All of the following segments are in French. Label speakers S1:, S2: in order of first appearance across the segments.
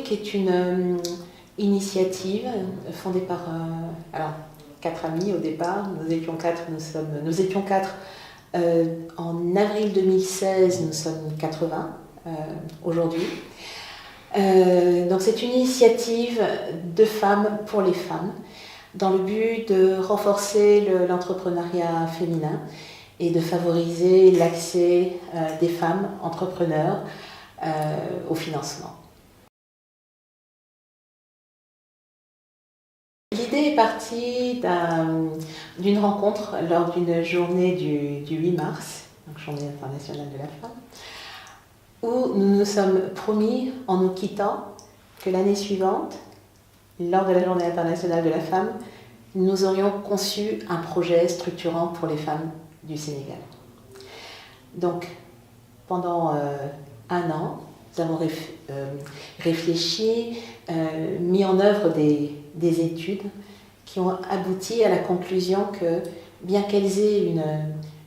S1: Week est une initiative fondée par 4 amis au départ. Nous étions quatre. En avril 2016, nous sommes 80 aujourd'hui. Donc c'est une initiative de femmes pour les femmes, dans le but de renforcer l'entrepreneuriat féminin et de favoriser l'accès des femmes entrepreneurs au financement. L'idée est partie d'une rencontre lors d'une journée du 8 mars, donc Journée internationale de la femme, où nous nous sommes promis, en nous quittant, que l'année suivante, lors de la Journée internationale de la femme, nous aurions conçu un projet structurant pour les femmes du Sénégal. Donc, pendant un an, nous avons réfléchi, mis en œuvre des études qui ont abouti à la conclusion que, bien qu'elles aient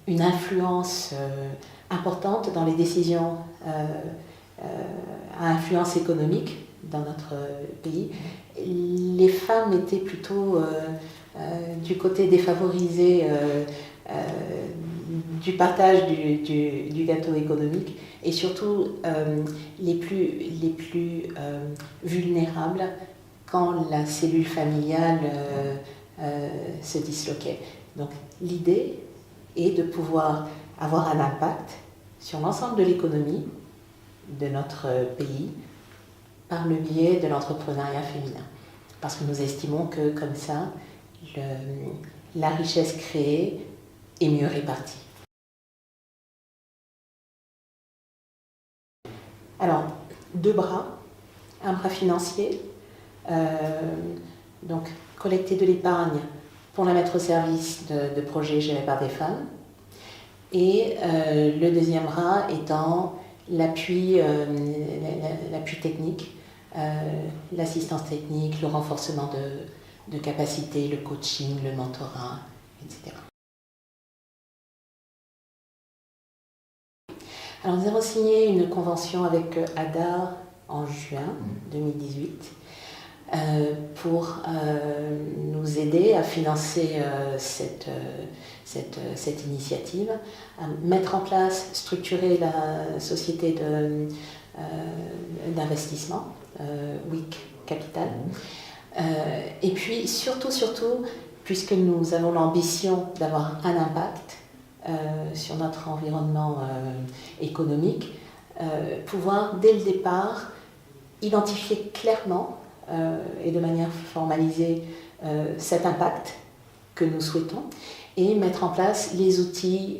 S1: une influence importante dans les décisions à influence économique dans notre pays, les femmes étaient plutôt du côté défavorisé du partage du gâteau économique et surtout les plus vulnérables quand la cellule familiale se disloquait. Donc l'idée est de pouvoir avoir un impact sur l'ensemble de l'économie de notre pays par le biais de l'entrepreneuriat féminin. Parce que nous estimons que comme ça, la richesse créée est mieux répartie. Alors, 2 bras, un bras financier, donc collecter de l'épargne pour la mettre au service de projets gérés par des femmes, et le deuxième bras étant l'appui technique, l'assistance technique, le renforcement de capacités, le coaching, le mentorat, etc. Alors nous avons signé une convention avec ADA en juin 2018 pour nous aider à financer cette initiative, à mettre en place, structurer la société d'investissement, WIC Capital. Et puis surtout, puisque nous avons l'ambition d'avoir un impact sur notre environnement économique, pouvoir dès le départ identifier clairement et de manière formalisée cet impact que nous souhaitons et mettre en place les outils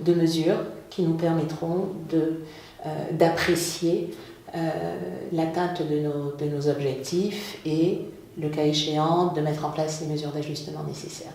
S1: de mesure qui nous permettront d'apprécier l'atteinte de nos objectifs et, le cas échéant, de mettre en place les mesures d'ajustement nécessaires.